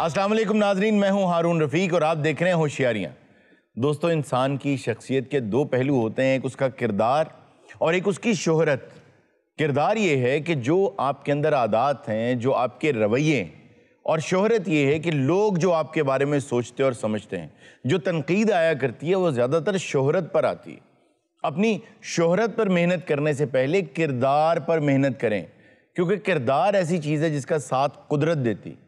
अस्सलाम वालेकुम नाजरीन, मैं हूं हारून रफ़ीक और आप देख रहे हैं होशियारियां। दोस्तों, इंसान की शख्सियत के दो पहलू होते हैं, एक उसका किरदार और एक उसकी शोहरत। किरदार ये है कि जो आपके अंदर आदात हैं, जो आपके रवैये, और शोहरत ये है कि लोग जो आपके बारे में सोचते और समझते हैं। जो तनकीद आया करती है वो ज़्यादातर शोहरत पर आती है। अपनी शोहरत पर मेहनत करने से पहले किरदार पर मेहनत करें, क्योंकि किरदार ऐसी चीज़ है जिसका साथ कुदरत देती,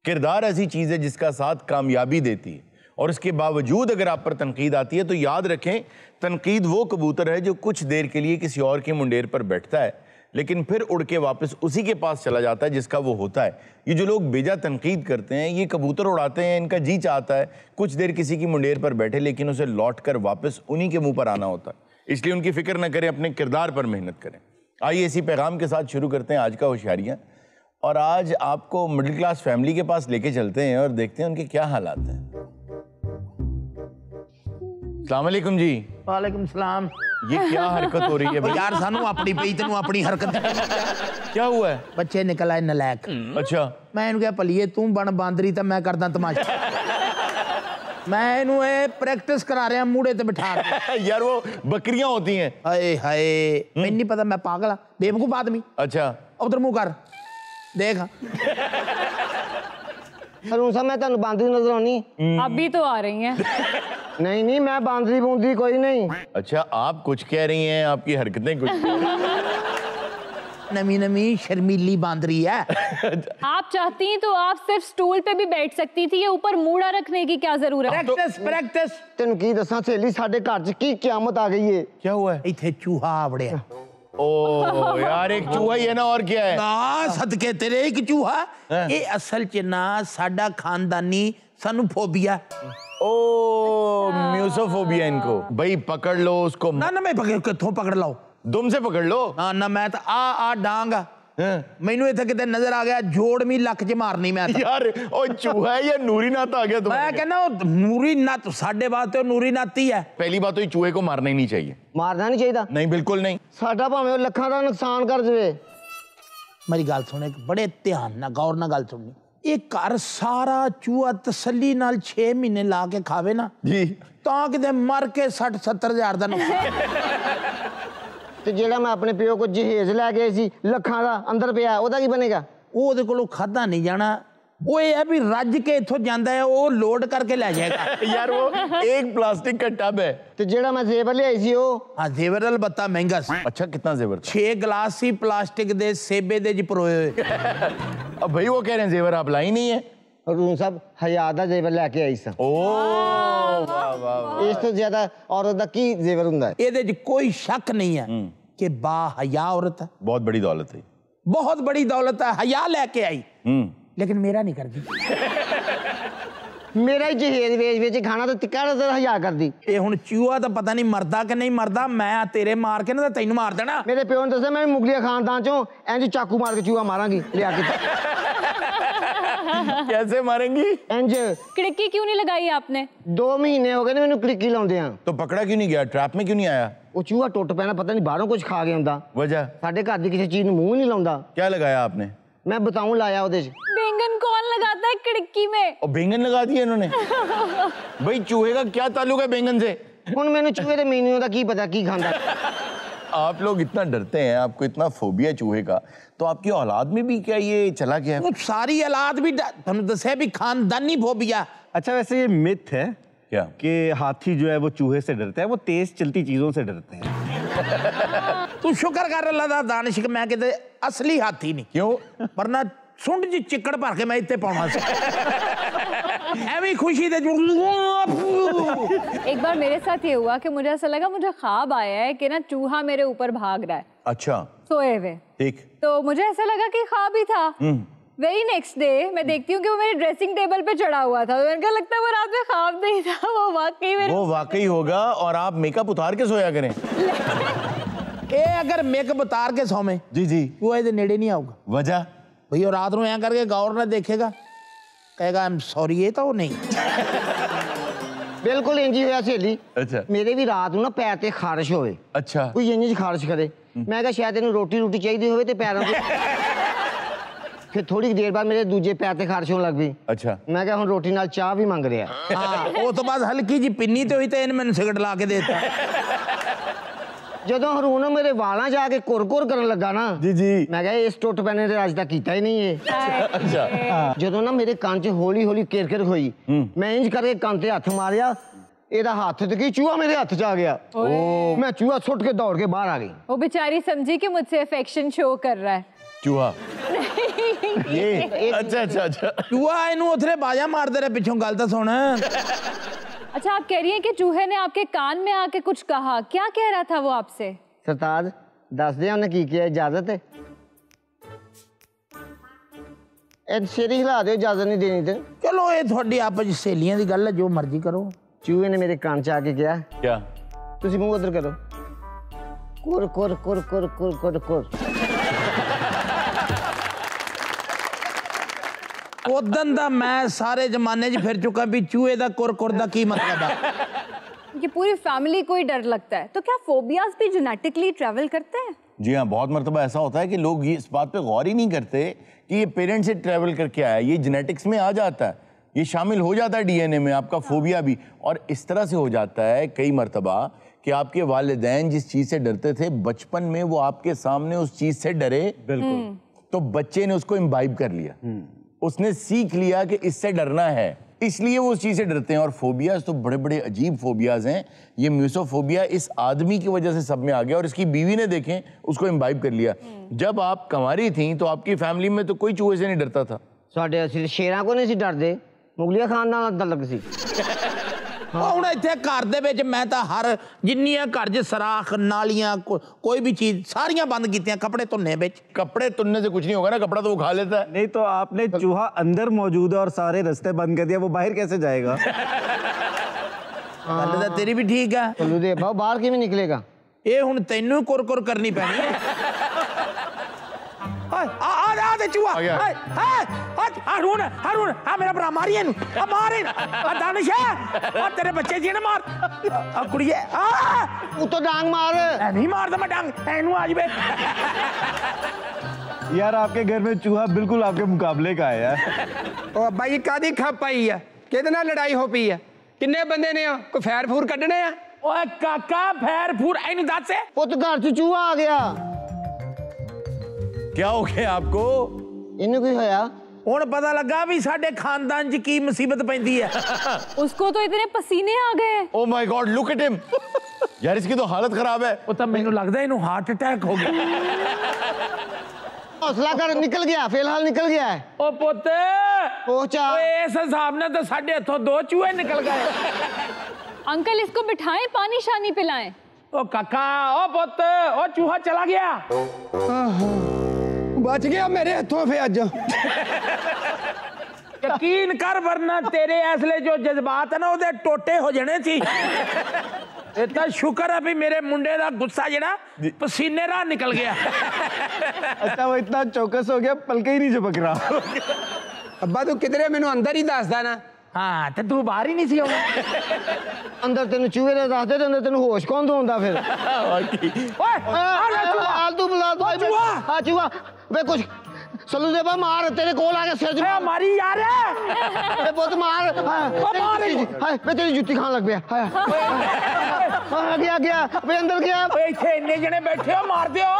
किरदार ऐसी चीज़ है जिसका साथ कामयाबी देती है। और इसके बावजूद अगर आप पर तनकीद आती है तो याद रखें, तनकीद वो कबूतर है जो कुछ देर के लिए किसी और के मुंडेर पर बैठता है, लेकिन फिर उड़ के वापस उसी के पास चला जाता है जिसका वो होता है। ये जो लोग बेजा तनकीद करते हैं, ये कबूतर उड़ाते हैं, इनका जी चाहता है कुछ देर किसी की मुंडेर पर बैठे, लेकिन उसे लौट कर वापस उन्हीं के मुंह पर आना होता है। इसलिए उनकी फिक्र न करें, अपने किरदार पर मेहनत करें। आइए इसी पैगाम के साथ शुरू करते हैं आज का होशियारियाँ। और आज आपको मिडिल क्लास फैमिली के पास लेके चलते हैं और देखते हैं उनके क्या हालात हैं। अस्सलाम वालेकुम जी। वालेकुम सलाम। ये क्या हरकत हो रही है भाई? यार सानू अपनी पई तेनू अपनी हरकत क्या हुआ है? बच्चे निकल आए नलायक। अच्छा, मैं इन्हू क्या भलीए तू बन बांदरी तो मैं करदा तमाशा। मैं इन्हू प्रैक्टिस करा रहा मूड़े ते बिठा के। यार वो बकरियां होती हैं। हाय हाय, मैनू नहीं पता, मैं पागल हाँ, बेवकूफ आदमी। अच्छा, उधर मुंह कर देख। हरून साहब, मैं तुहानू बांदरी नजर आनी? अभी तो आ रही हैं। नहीं नहीं, मैं बांदरी बूंदरी कोई नहीं। अच्छा, आप कुछ कह रही हैं, आपकी हरकतें कुछ। नमी नमी शर्मीली बांदरी है। आप चाहती हैं तो आप सिर्फ स्टूल पे भी बैठ सकती थी, ये ऊपर मूड़ा रखने की क्या जरूरत है? Practice practice. तेनू की दसा सहेली, साडे घर च की क़यामत आ गई है। क्या हुआ है? इथे चूहा आवड़िया। ओ यार, एक चूहा ही है ना, और क्या है? ना सदके तेरे एक चूहा। ये असल च ना साडा खानदानी सानू फोबिया। ओ म्यूसोफोबिया इनको। भाई पकड़ लो उसको। ना ना मैं पकड़ किथों पकड़ लाओ? दुम से पकड़ लो। हाँ ना, मैं तो आ डांग मैनू इथे किते नजर आ गया, जोड़ मी लक च मारनी मैं। यार ओ चूहा है या नूरी नात आ गया तुम्हें? मैं कहना नूरी नात साडे वास्ते नूरी नाती है। पहली बात तो ये चूहे को मारना ही नहीं चाहिए। मारना नहीं चाहिए? नहीं, बिल्कुल नहीं। साडा भावें लखां दा नुकसान कर जावे। मेरी गल सुन, बड़े ध्यान ना गौर ना गल सुननी। ये घर सारा चूहा तसल्ली नाल 6 महीने ला के खावे ना जी, तां किते मर के 60-70 हज़ार दा नुकसान। ते जेड़ा मैं अपने पिओ को जहेज लै गए सी लखां दा अंदर पिया, ओदा की बनेगा? ओहदे कोलों खादा नहीं जाना। वो ये है भी रज के इथों जांदा है, वो लोड करके ले जाएगा। यार वो एक प्लास्टिक का टब है। ते जेड़ा मैं जेवर लियाई सी ओ? हाँ, जेवर वाला बत्ता महंगा सी। अच्छा, कितना जेवर था? 6 गिलास सी प्लास्टिक दे सेबे दे जी परोए हुए। अब भाई वो कह रहे हैं जेवर आप लाई नहीं है। हरून साहब, 1000 दा जेवर लैके आई सा। ओ वाह वाह। इस तो ज्यादा औरत दा की जेवर हुंदा है? ਇਹਦੇ 'ਚ कोई शक नहीं है कि बाहया औरत है, बहुत बड़ी दौलत है। बहुत बड़ी दौलत है, हया लेके आई, लेकिन मेरा नहीं करती। मेरा ही जहेज वेच खाना तो तिक्का 1000 कर दी। ये हुण चूहा तो पता नहीं मरदा कि नहीं मरदा, मैं तेरे मार के ना तैनू मार देना। मेरे प्यो ने दसा मैं मुगलिया खानदान चों इंज चाकू मार के चूहा मारांगी लिया के। कैसे मारेंगी? इंज। खिड़की क्यों नहीं लगाई आपने? 2 महीने हो गए ने मैनू खिड़की लाउंदे आ। तो पकड़ा क्यों नहीं गया? ट्रैप में क्यों नहीं आया? वो चूहा टुट पैना, पता नहीं बाहरों कुछ खा गया हुंदा। वजह? साडे घर दी किसी चीज नूं मूंह नहीं लाउंदा। क्या लगाया आपने? मैं बताऊं लाया ओदे च। बैंगन कौन लगाता है खिड़की में? और बैंगन लगा दिए इन्होंने। भाई चूहे का क्या ताल्लुक है बैंगन से? हुण मैनू चूहे दे मीनू दा की पता की खांदा। आप लोग इतना डरते हैं, आपको इतना फोबिया चूहे का, तो आपकी औलाद में भी क्या ये चला गया है? वो सारी औलाद भी तुहानू दस्या भी खानदानी फोबिया। अच्छा, वैसे ये मिथ है क्या कि हाथी जो है वो चूहे से डरता है, वो तेज चलती चीजों से डरते हैं। तू शुक्र कर अल्लाह दा दानिश कि मैं किते असली हाथी नहीं। क्यों? वरना सुंड जी चिक्कड़ भर के मैं इत्ते पाउणा सी। ऐवी खुशी दे। एक बार मेरे साथ ये हुआ कि मुझे ऐसा लगा, मुझे ख्वाब आया है कि ना चूहा मेरे ऊपर भाग रहा है अच्छा, सोए हुए। ठीक। तो मुझे ऐसा लगा कि ख्वाब ही था। वेरी नेक्स्ट डे मैं देखती हूँ कि वो मेरे ड्रेसिंग टेबल पे चढ़ा हुआ था। तो मैंने कहा लगता है वो रात में ख्वाब नहीं था, वो वाकई मेरे। वो वाकई होगा, और आप मेकअप उतार के सोया करें। ए अगर मेकअप उतार के सोमे जी जी, वो ਇਹਦੇ नेड़े नहीं आऊगा। वजह? भैया रात में ऐ करके गौर ना देखेगा, कहेगा आई एम सॉरी, ये तो नहीं। बिल्कुल इंज ही होया सहेली। अच्छा। मेरे भी रात नूं ना पैर ते खारिश होवे। अच्छा। कोई इंज खारिश करे, मैं कहा शायद इन्हूं रोटी चाहिए होवे ते पैरां ते फिर थोड़ी देर बाद मेरे दूजे पैर ते खारिश होने लग पई। अच्छा मैं क्या हुण रोटी नाल चाह भी मंग रहा। हाँ वो तो बस हल्की जी पिन्नी तो हुई तो इन मैंने सिगरेट ला के देता। ਜਦੋਂ ਹਰੂਨ ਮੇਰੇ ਵਾਲਾਂ 'ਚ ਆ ਕੇ ਕੁਰ-ਕੁਰ ਕਰਨ ਲੱਗਾ ਨਾ ਜੀ ਜੀ ਮੈਂ ਕਿਹਾ ਇਸ ਟੁੱਟ ਪੈਣੇ ਤੇ ਅੱਜ ਤੱਕ ਕੀਤਾ ਹੀ ਨਹੀਂ ਇਹ। अच्छा ਜਦੋਂ ਨਾ ਮੇਰੇ ਕੰਨ 'ਚ ਹੌਲੀ-ਹੌਲੀ ਕਿਰ-ਕਿਰ ਹੋਈ ਮੈਂ ਇੰਜ ਕਰਕੇ ਕੰਨ ਤੇ ਹੱਥ ਮਾਰਿਆ ਇਹਦਾ ਹੱਥ ਤੇ ਕੀ ਚੂਹਾ ਮੇਰੇ ਹੱਥ 'ਚ ਆ ਗਿਆ। मैं चूहा सुट के दौड़ के बाहर आ गई। वो बेचारी समझी कि मुझसे अफेक्शन शो कर रहा है। चूहा ये अच्छा अच्छा अच्छा चूहा इनू उथरे बाजा मारते रहे पिछों गल तो सुन। अच्छा आप कह रही हैं कि चूहे ने आपके कान में आके कुछ कहा, क्या कह रहा था वो आपसे? सरताज दस दे उन्हें की किया, इजाजत है? सिर हिला दो, इजाजत नहीं देनी ते। चलो ये थोड़ी आपस सहेलियां दी गल है, जो मर्जी करो। चूहे ने मेरे कान च आके किया क्या तुसी मुंह उधर करो कुर कुर कुर कुर कुर कुर कुर। उदन दा मैं सारे जमाने च फिर चुका भी चूहे दा कुर कुर दा की मतलब है। ये पूरी फैमिली को ही डर लगता है, तो क्या फोबियाज भी जेनेटिकली ट्रैवल करते हैं? जी हाँ, बहुत मरतबा ऐसा होता है कि लोग ये इस बात पे गौर ही नहीं करते कि ये पेरेंट्स से ट्रैवल करके आया, ये जेनेटिक्स में आ जाता है, ये शामिल हो जाता है डीएनए में, आपका फोबिया भी। और इस तरह से हो जाता है कई मरतबा कि आपके वालिदैन जिस चीज़ से डरते थे बचपन में वो आपके सामने उस चीज़ से डरे, बिल्कुल, तो बच्चे ने उसको इम्बाइब कर लिया, उसने सीख लिया कि इससे डरना है, इसलिए वो उस चीज़ से डरते हैं। और फोबियाज तो बड़े बड़े अजीब फोबियाज हैं। ये म्यूसोफोबिया इस आदमी की वजह से सब में आ गया और इसकी बीवी ने देखें उसको इम्बाइब कर लिया। जब आप कंवारी थी तो आपकी फैमिली में तो कोई चूहे से नहीं डरता था। साडे असली शेरां को नहीं सी डरदे, मुगलिया खान नाल डर लग सी। ਹੁਣ ਇੱਥੇ ਘਰ ਦੇ ਵਿੱਚ ਮੈਂ ਤਾਂ ਹਰ ਜਿੰਨੀਆਂ ਘਰ 'ਚ ਸਰਾਖ ਨਾਲੀਆਂ कोई भी चीज सारियां बंद कीतियां कपड़े धुलने ਵਿੱਚ। कपड़े तुलने से कुछ नहीं होगा ना, कपड़ा तो वो खा लेता है। नहीं तो आपने चूहा अंदर मौजूद है और सारे रास्ते बंद कर दिया, वो बाहर कैसे जाएगा? ਗੱਲ ਤਾਂ ਤੇਰੀ ਵੀ ਠੀਕ ਆ। चलू दे भाव बाहर किवें निकलेगा? ਇਹ ਹੁਣ ਤੈਨੂੰ ਹੀ ਕੁਰ ਕਰਨੀ ਪੈਣੀ ਹੈ। ਆ ਦੇ ਚੂਹਾ। ਆ ਗਿਆ। ਹਰੂਨ ਆ ਮੇਰਾ ਭਰਾ ਮਾਰੀ ਇਹਨੂੰ, ਆ ਮਾਰ ਇਹਨੂੰ, ਆ ਦਾਨਿਸ਼ ਆ ਤੇਰੇ ਬੱਚੇ ਜੀ ਨੇ ਮਾਰ ਆ ਕੁੜੀਏ ਆ उतो डांग मार। ਨਹੀਂ ਮਾਰਦਾ ਮੈਂ ਡੰਗ ਇਹਨੂੰ ਆ ਜਵੇ। यार आपके घर में चूहा बिल्कुल आपके मुकाबले का है यार। ओ अब्बा जी कादी खप आई है, किहदे नाल लड़ाई हो पई है? किन्ने बंदे ने कोई फैर फूर कड्ढने आ? ਓਏ ਕਾਕਾ ਫੈਰ ਫੂਰ ਇਹਨੂੰ ਦੱਸ। पुत घर च चूहा आ गया। क्या हो गया आपको? इन्हें कोई होया? ਹੁਣ ਪਤਾ ਲੱਗਾ ਵੀ ਸਾਡੇ ਖਾਨਦਾਨ 'ਚ ਕੀ ਮੁਸੀਬਤ ਪੈਂਦੀ ਹੈ। उसको तो इतने पसीने आ गए। Oh my God, look at him! यार इसकी तो हालत खराब है। ਉਹ ਤਾਂ ਮੈਨੂੰ ਲੱਗਦਾ ਇਹਨੂੰ ਹਾਰਟ ਅਟੈਕ ਹੋ ਗਿਆ। हौसला कर, निकल गया, फिलहाल निकल गया है। ਓ ਪੁੱਤ पहुंचा। ਓਏ ਇਸ ਹਿਸਾਬ ਨਾਲ ਤਾਂ ਸਾਡੇ ਇੱਥੋਂ 2 ਚੂਹੇ ਨਿਕਲ ਗਏ। अंकल इसको बिठाएं, पानी शानी पिलाएं। ਓ ਕਾਕਾ ਓ ਪੁੱਤ ਓ ਚੂਹਾ ਚਲਾ ਗਿਆ। बच गया मेरे हथों फे अज। ਯਕੀਨ ਕਰ ਵਰਨਾ ਤੇਰੇ ਐਸਲੇ ਜੋ ਜਜ਼ਬਾਤ ਹੈ ਨਾ ਉਹਦੇ ਟੋਟੇ ਹੋ ਜਾਣੇ ਸੀ। ਇਹ ਤਾਂ ਸ਼ੁਕਰ ਹੈ ਵੀ ਮੇਰੇ ਮੁੰਡੇ ਦਾ ਗੁੱਸਾ ਜਿਹੜਾ ਪਸੀਨੇ ਰਾਹ ਨਿਕਲ ਗਿਆ। अच्छा वो इतना चौकस हो गया पलके ही नहीं झपक रहा। अब्बा तू किधरे मैनू अंदर ही दसदा ना। ਹਾਂ ਤੇ ਤੂੰ ਬਾਹਰ ਹੀ ਨਹੀਂ ਸੀ ਆਉਣਾ। अंदर तेन चूहे ने दस दे, अंदर तेन होश कौन दौंदा फिर? ਓਏ ਆ ਲੈ ਚੂਹਾ। आलतू बुला दो चूहा। हाँ चूहा वे कुछ सलू देवा मार तेरे कोल आ गया सिर च ਓਏ ਮਾਰੀ ਯਾਰ। अरे पुत मार। मार। हाय मैं तेरी जुत्ती खान लग गया। हाय गया गया वे अंदर गया। ਓਏ ਇੱਥੇ ਇੰਨੇ ਜਣੇ ਬੈਠੇ ਹੋ ਮਾਰ ਦਿਓ।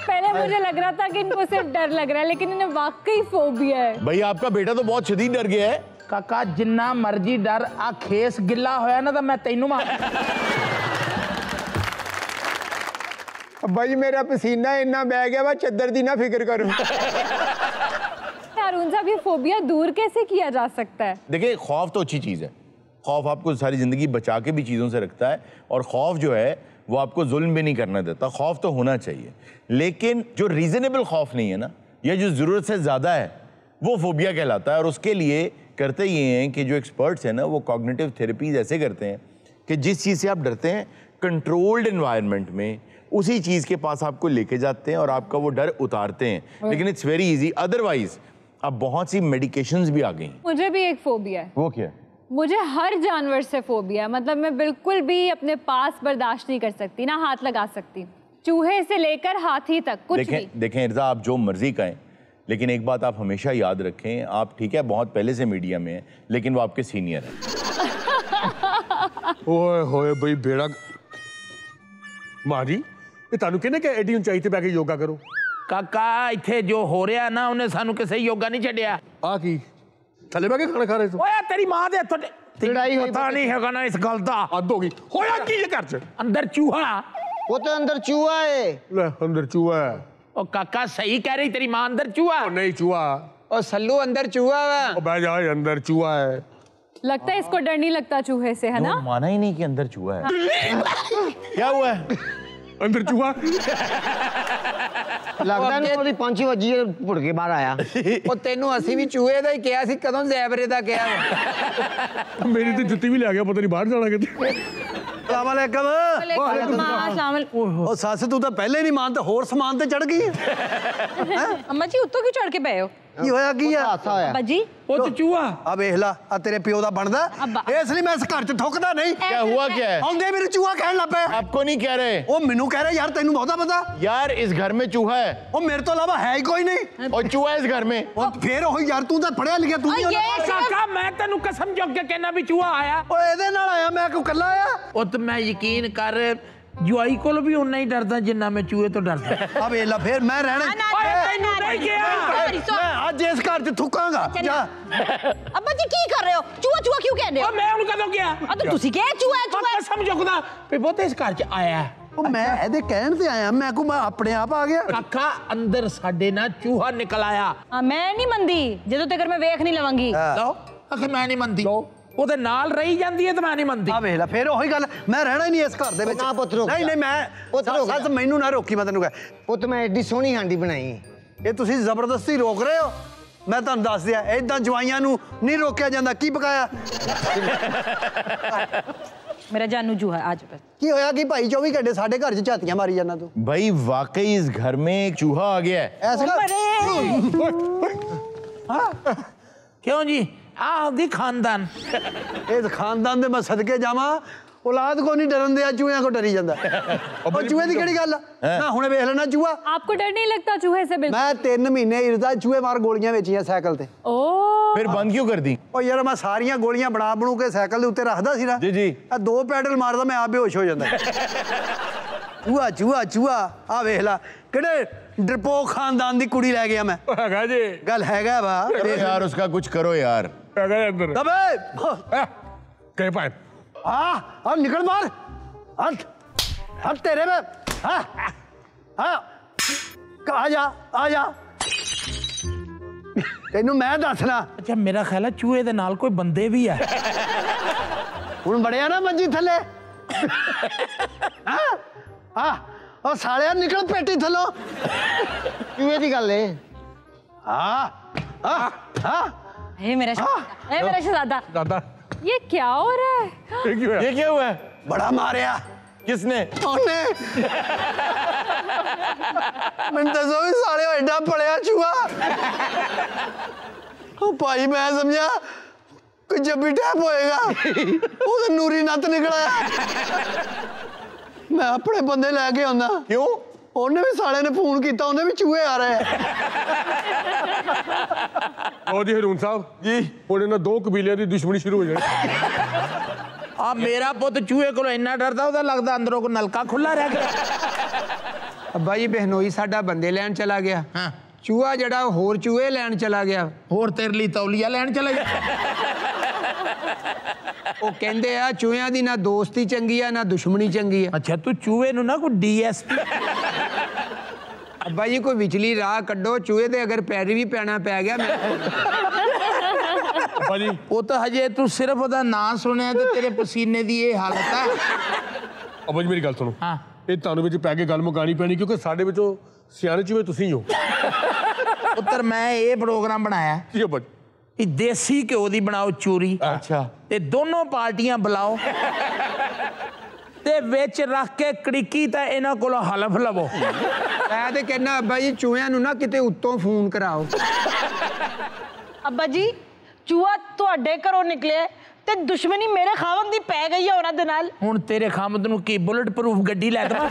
पहले मुझे लग रहा था कि इनको सिर्फ डर लग रहा है, लेकिन इन्हें वाकई फोबिया है। भाई आपका बेटा तो बहुत शदीद डर गया है। ਕਾਕਾ ਜਿੰਨਾ ਮਰਜੀ ਡਰ ਆ ਖੇਸ ਗਿੱਲਾ ਹੋਇਆ ਨਾ ਤਾਂ ਮੈਂ ਤੈਨੂੰ ਮਾਰ। अब्बा जी मेरा पसीना इन्ना बह गया वा, चद्दर दी ना फिक्र करो। अरुण साहब, ये फोबिया दूर कैसे किया जा सकता है? देखिए खौफ तो अच्छी चीज़ है, खौफ आपको सारी ज़िंदगी बचा के भी चीज़ों से रखता है, और खौफ जो है वो आपको जुल्म भी नहीं करना देता। खौफ तो होना चाहिए, लेकिन जो रीज़नेबल खौफ नहीं है ना, या जो ज़रूरत से ज़्यादा है, वो फोबिया कहलाता है। और उसके लिए करते ये हैं कि जो एक्सपर्ट्स हैं ना, वो कॉग्निटिव थेरेपीज ऐसे करते हैं कि जिस चीज़ से आप डरते हैं कंट्रोल्ड एनवायरनमेंट में उसी चीज़ के पास आपको लेके जाते हैं और आपका वो डर उतारते हैं। लेकिन इट्स वेरी इजी। अदरवाइज अब बहुत सी मेडिकेशंस भी आ गई हैं। मुझे भी एक फोबिया है। वो क्या? मुझे हर जानवर से फोबिया है। मतलब मैं बिल्कुल भी अपने पास बर्दाश्त नहीं कर सकती, ना हाथ लगा सकती। चूहे से लेकर हाथी तक कुछ भी। देखें इर्जा, आप जो मर्जी कहें, लेकिन एक बात आप हमेशा याद रखें, आप ठीक है बहुत पहले से मीडिया में हैं, लेकिन वो आपके सीनियर हैं। ओए होए बई बेड़ा मां जी, ये तानू कहने कि एडी ऊंचाई ते बैठ के योगा करो। काका इत्थे जो हो रहा ना उन्हें सानू किसी योगा नहीं छड़िया। आ की थले बैठ के खाना खा रहे थे? ओए तेरी मां दे हत्थों लड़ाई हुई पता नहीं है ना इस गल दा। हद हो गई। होया की ये घर च? अंदर चूहा। वो तो अंदर चूहा है। ले अंदर चूहा है। ओ काका सही कह रही तेरी मां, अंदर चूहा। ओ नहीं चूहा। और सल्लू अंदर चूहा वा। ओ बैठ जा, अंदर चूहा है। लगता है इसको डर नहीं लगता चूहे से, है ना? माना ही नहीं कि अंदर चूहा है। क्या हुआ है? अंदर चूहा। लगता नहीं ਉਹਦੀ 5 ਵਜੇ ਭੁੜ ਕੇ ਬਾਹਰ ਆਇਆ। ਉਹ ਤੈਨੂੰ ਅਸੀਂ ਵੀ ਚੂਹੇ ਦਾ ਹੀ ਕਿਹਾ ਸੀ, ਕਦੋਂ ਜ਼ੈਬਰੇ ਦਾ ਕਿਹਾ ਵਾ। मेरी तो जुत्ती भी ले गया, पता नहीं बाहर जाना कितने। अस्सलाम वालेकुम। ओ सस तू तो पहले नहीं मानते, होर समान ते चढ़ गई। अम्मा जी उत्तों क्यों चढ़ के पए हो? की होया की है? ਹਾਸਾ ਹੋਇਆ। अब्बा जी ओ तो चूहा। आ वेख ला, आ तेरे प्यो दा बनदा, अब्बा। इसलिए मैं इस घर च ठोकदा नहीं। क्या हुआ क्या है? आंदे मेरे चूहा कहन लग पे। आपको नहीं कह रहे? ओ मेनू कह रहे यार तेनू बहुता पता। यार इस घर में चूहा है ओ मेरे तो अलावा है ही कोई नहीं। और चूहा है इस घर में। ओ फिर ओ यार तू तो पढ़िया लिखिया तू नहीं। ओ काका मैं तेनू कसम चुक के कहना भी चूहा आया। ओ एदे नाल आया, मैं क्यों कल्ला आया? ओ तो मैं यकीन कर जुआई कोल भी उन्ना ही डरदा जिन्ना मैं चूहे तो डरदा। आ वेख ला फिर मैं रहने ओए तैनू नहीं गया। मैं आज इस घर च थुकांगा। जा अब्बा जी की कर रहे हो? चूहा चूहा क्यों कह रहे ओ हो? मैं उन कदों गया। आ तो तुसी कह चूहा है, चूहा है। कसम चुकदा भी बहुत इस घर च आया है। ओ मैं एदे कहन ते आया, मैं को मैं अपने आप आ गया। काका अंदर साडे ना चूहा निकल आया। हाँ, मैं नहीं मंदी ਜਦੋਂ ਤੱਕ ਮੈਂ ਵੇਖ ਨਹੀਂ ਲਵਾਂਗੀ। लो आखिर मैं नहीं मनदी। ਉਹਦੇ ਨਾਲ ਰਹੀ ਜਾਂਦੀ ਹੈ ਤੇ ਮੈਂ ਨਹੀਂ ਮੰਨਦੀ। ਆ ਵੇਖ ਲੈ ਫਿਰ ਉਹੀ ਗੱਲ, ਮੈਂ ਰਹਿਣਾ ਹੀ ਨਹੀਂ ਇਸ ਘਰ ਦੇ ਵਿੱਚ। ਨਾ ਪੁੱਤ ਰੁਕ ਨਹੀਂ ਜਾ। ਨਹੀਂ ਮੈਂ ਪੁੱਤ ਰੁਕ ਸੱਸ ਜਾ। ਮੈਨੂੰ ਨਾ ਰੋਕੀ, ਮੈਂ ਤੈਨੂੰ ਕਹਿ। ਪੁੱਤ ਮੈਂ ਐਡੀ ਸੋਹਣੀ ਹਾਂਡੀ ਬਣਾਈ। ਇਹ ਤੁਸੀਂ ਜ਼ਬਰਦਸਤੀ ਰੋਕ ਰਹੇ ਹੋ। ਮੈਂ ਤੁਹਾਨੂੰ ਦੱਸ ਦਿਆ, ਇਦਾਂ ਜਵਾਈਆਂ ਨੂੰ ਨਹੀਂ ਰੋਕਿਆ ਜਾਂਦਾ। ਕੀ ਪਕਾਇਆ? मेरा जानू चूहा आज पर ਕੀ ਹੋਇਆ ਕਿ ਭਾਈ 24 ਘੰਟੇ ਸਾਡੇ ਘਰ 'ਚ ਝਾਤੀਆਂ ਮਾਰੀ ਜਾਂਦਾ ਤੂੰ? भाई वाकई इस घर में एक चूहा आ गया है। ਐਸਾ क्यों जी आ दी खानदान। ਇਸ ਖਾਨਦਾਨ ਦੇ ਮੈਂ ਸਦਕੇ ਜਾਵਾਂ, औलाद को नहीं डरन दिया, चूहिਆਂ को डरी ਜਾਂਦਾ। ਉਹ ਚੂਹੇ ਦੀ ਕਿਹੜੀ ਗੱਲ ਆ? ਮੈਂ ਹੁਣੇ ਵੇਖ ਲੈਣਾ ਚੂਹਾ। आपको डर नहीं लगता चूहे से बिल्कुल? ਮੈਂ 3 ਮਹੀਨੇ ਇਰਦਾ ਚੂਹੇ ਮਾਰ ਗੋਲੀਆਂ ਵੇਚੀਆਂ ਸਾਈਕਲ ਤੇ। ओह फिर बंद क्यों कर दी? ਉਹ ਯਾਰ ਮੈਂ ਸਾਰੀਆਂ ਗੋਲੀਆਂ ਬਣੂ ਕੇ ਸਾਈਕਲ ਦੇ ਉੱਤੇ ਰੱਖਦਾ ਸੀ ਨਾ। ਜੀ ਜੀ। ਆ 2 ਪੈਡਲ ਮਾਰਦਾ ਮੈਂ ਆਪ ਬੇਹੋਸ਼ ਹੋ ਜਾਂਦਾ। ਚੂਹਾ ਚੂਹਾ ਚੂਹਾ ਆ ਵੇਖ ਲਾ, ਕਿਹੜੇ ਡਰਪੋ ਖਾਨਦਾਨ ਦੀ ਕੁੜੀ ਲੈ ਗਿਆ ਮੈਂ। ਹੈਗਾ ਜੀ। ਗੱਲ ਹੈਗਾ ਵਾ। करो यार उसका कुछ करो यार। ਹੈਗਾ ਜੀ ਅੰਦਰ। ਦਬੇ ਕਹੇ ਭਾਈ आ निकल मार। हट हट तेरे में। हाँ हाँ आ जा आ जा। तेनू मैं दसना अच्छा मेरा ख्याल है चूहे दे नाल कोई बंदे भी है। हुण बड़िया ना मंजी थले। हाँ हाँ और साले निकल पेटी थलो। ਚੂਹੇ ਦੀ ਗੱਲ ਏ। हाँ हाँ हाँ ए मेरा शहजादा दादा ये क्या हो रहा है? ये क्यों है? ये क्या हुआ है? बड़ा मारिया किसने? ਉਹਨੇ ਮੈਨੂੰ ਦੱਸੋ ਵੀ ਸਾਲੇ ਐਡਾ ਪੜਿਆ ਚੂਹਾ। ਉਹ ਭਾਈ ਮੈਂ ਸਮਝਿਆ ਕਿ ਜੱਬੀ ਟੈਪ ਹੋਏਗਾ, ਉਹਦਾ ਨੂਰੀ ਨੱਤ ਨਿਕਲਿਆ। ਮੈਂ ਆਪਣੇ ਬੰਦੇ ਲੈ ਕੇ ਆਉਂਦਾ। क्यों? ਉਹਨੇ ਵੀ ਸਾਲੇ ਨੇ ਫੋਨ ਕੀਤਾ, ਉਹਨੇ ਵੀ ਚੂਹੇ ਆ ਰਹੇ ਆ। ਉਹ ਜੀ ਹਰੂਨ ਸਾਹਿਬ ਜੀ, ਹੁਣ ਇਹਨਾਂ 2 ਕਬੀਲਿਆਂ ਦੀ ਦੁਸ਼ਮਣੀ ਸ਼ੁਰੂ ਹੋ ਜਾਣੀ। आ मेरा पुत चूहे को इन्ना डरदा ਉਹਦਾ ਲੱਗਦਾ ਅੰਦਰੋਂ ਕੋ ਨਲਕਾ ਖੁੱਲਾ ਰਹਿ ਗਿਆ। ਅੱਬਾ ਜੀ ਬਹਿਨੋਈ ਸਾਡਾ ਬੰਦੇ ਲੈਣ ਚਲਾ ਗਿਆ। ਹਾਂ ਚੂਹਾ ਜਿਹੜਾ ਹੋਰ ਚੂਹੇ ਲੈਣ ਚਲਾ ਗਿਆ। ਹੋਰ ਤੇਰੇ ਲਈ ਤੌਲੀਆ ਲੈਣ ਚਲੇ ਜਾ। ਉਹ ਕਹਿੰਦੇ ਆ ਚੂਹਿਆਂ ਦੀ ਨਾ ਦੋਸਤੀ ਚੰਗੀ ਆ ਨਾ ਦੁਸ਼ਮਣੀ ਚੰਗੀ ਆ। ਅੱਛਾ ਤੂੰ ਚੂਹੇ ਨੂੰ ਨਾ ਕੋਈ ਡੀਐਸਪੀ। ਅੱਬਾ ਜੀ ਕੋਈ ਵਿਚਲੀ ਰਾਹ ਕੱਢੋ, ਚੂਹੇ ਤੇ ਅਗਰ ਪੈਰੀ ਵੀ ਪੈਣਾ ਪੈ ਗਿਆ ਮੈਂ ਭਾਜੀ ਉਹ ਤਾਂ ਹਜੇ ਤੂੰ ਸਿਰਫ ਉਹਦਾ ਨਾਂ ਸੁਣਿਆ ਤੇ ਤੇਰੇ ਪਸੀਨੇ ਦੀ ਇਹ ਹਾਲਤ ਹੈ। ਅੱਬਾ ਜੀ ਮੇਰੀ ਗੱਲ ਸੁਣੋ। ਹਾਂ ਇਹ ਤੁਹਾਨੂੰ ਵਿੱਚ ਪੈ ਕੇ ਗੱਲ ਮੁਕਾਣੀ ਪੈਣੀ, ਕਿਉਂਕਿ ਸਾਡੇ ਵਿੱਚੋਂ ਸਿਆਣੇ ਚੂਹੇ ਤੁਸੀਂ ਹੋ। ਪੁੱਤਰ ਮੈਂ ਇਹ ਪ੍ਰੋਗਰਾਮ ਬਣਾਇਆ ਜੀ ਅੱਬਾ ਜੀ। ਕਿ ਦੇਸੀ ਘਿਓ ਦੀ ਬਣਾਓ ਚੂਰੀ। अच्छा ਤੇ ਦੋਨੋਂ ਪਾਰਟੀਆਂ ਬੁਲਾਓ ਤੇ ਵਿੱਚ ਰੱਖ ਕੇ ਕੜਿੱਕੀ ਤਾਂ ਇਹਨਾਂ ਕੋਲੋਂ ਹਲਫ ਲਵੋ। ਮੈਂ ਤੇ ਕਹਿੰਦਾ ਅੱਬਾ ਜੀ ਚੂਹਿਆਂ ਨੂੰ ਨਾ ਕਿਤੇ ਉੱਤੋਂ ਫੋਨ ਕਰਾਓ। अब्बा जी चूहा ਤੁਹਾਡੇ ਘਰੋਂ ਨਿਕਲਿਆ ਤੇ ਦੁਸ਼ਮਣੀ ਮੇਰੇ ਖਾਵਨ ਦੀ ਪੈ ਗਈ ਹੈ ਉਹਨਾਂ ਦੇ ਨਾਲ। ਹੁਣ ਤੇਰੇ ਖਾਮਦ ਨੂੰ ਕੀ ਬੁਲਟ ਪ੍ਰੂਫ ਗੱਡੀ ਲੈ ਦੇਵਾਂ?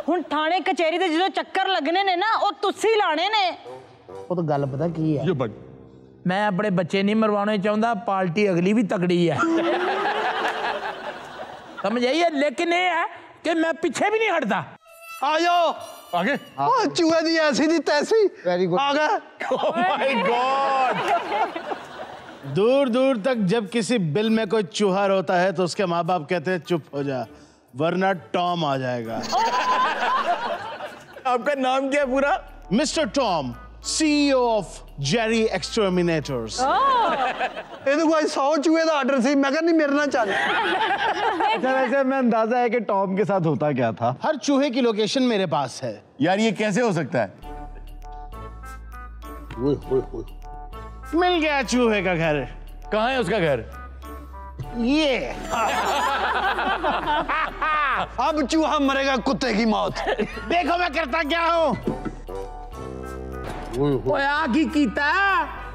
ਹੁਣ ਥਾਣੇ ਕਚਹਿਰੀ ਦੇ ਜਦੋਂ ਚੱਕਰ ਲੱਗਣੇ ਨੇ ਨਾ ਉਹ ਤੁਸੀਂ ਲਾਣੇ ਨੇ। ਉਹ ਤਾਂ ਗੱਲ ਪਤਾ ਕੀ ਹੈ, ये बन ਮੈਂ ਆਪਣੇ ਬੱਚੇ ਨਹੀਂ ਮਰਵਾਉਣੇ ਚਾਹੁੰਦਾ, ਪਾर्टी अगली भी तगड़ी है समझ आइए, लेकिन ये है कि मैं पीछे भी नहीं हटता। आ जाओ आगे ओ चूहे दी ऐसी दी तैसी Very good. आ गए। Oh my God! दूर दूर तक जब किसी बिल में कोई चूहा रोता है तो उसके माँ बाप कहते हैं चुप हो जा वरना टॉम आ जाएगा। आपका नाम क्या है पूरा? Mister Tom, CEO of Jerry exterminators. ये तो कोई 100 चूहे का आर्डर सी, मैं कहा नहीं मेरे ना चल। अच्छा वैसे मैं अंदाजा है कि टॉम के साथ होता क्या था। हर चूहे की लोकेशन मेरे पास है। यार ये कैसे हो सकता है? मिल गया चूहे का घर। कहाँ है उसका घर? ये अब चूहा मरेगा कुत्ते की मौत। देखो मैं करता क्या हूँ। ओए आ की कीता?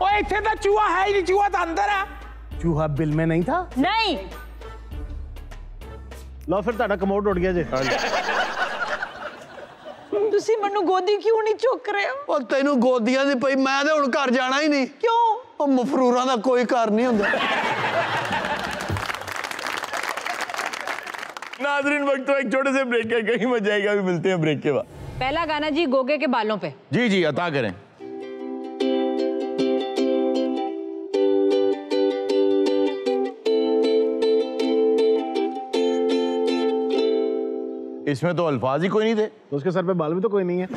ओए इथे तो चूहा है ही नहीं, चूहा तो अंदर है। चूहा बिल में नहीं था। नहीं लो फिर ਤੁਹਾਡਾ ਕਮੋਡ ਉੱਡ ਗਿਆ ਜੇ। ਤੁਸੀਂ ਮੈਨੂੰ ਗੋਦੀ ਕਿਉਂ ਨਹੀਂ ਚੁੱਕ ਰਹੇ ਹੋ? ਉਹ ਤੈਨੂੰ ਗੋਦੀਆਂ ਦੀ ਪਈ, ਮੈਂ ਤੇ ਹੁਣ ਘਰ ਜਾਣਾ ਹੀ ਨਹੀਂ। ਕਿਉਂ? ਉਹ ਮਫਰੂਰਾਂ ਦਾ ਕੋਈ ਘਰ ਨਹੀਂ ਹੁੰਦਾ। नाजरीन वक्त तो एक छोटे से ब्रेक है, कहीं मत जाएगा, अभी मिलते हैं ब्रेक के बाद। पहला गाना जी गोगे के बालों पे। जी जी अता करें। इसमें तो अल्फाज ही कोई नहीं थे। तो उसके सर पे बाल भी तो कोई नहीं है।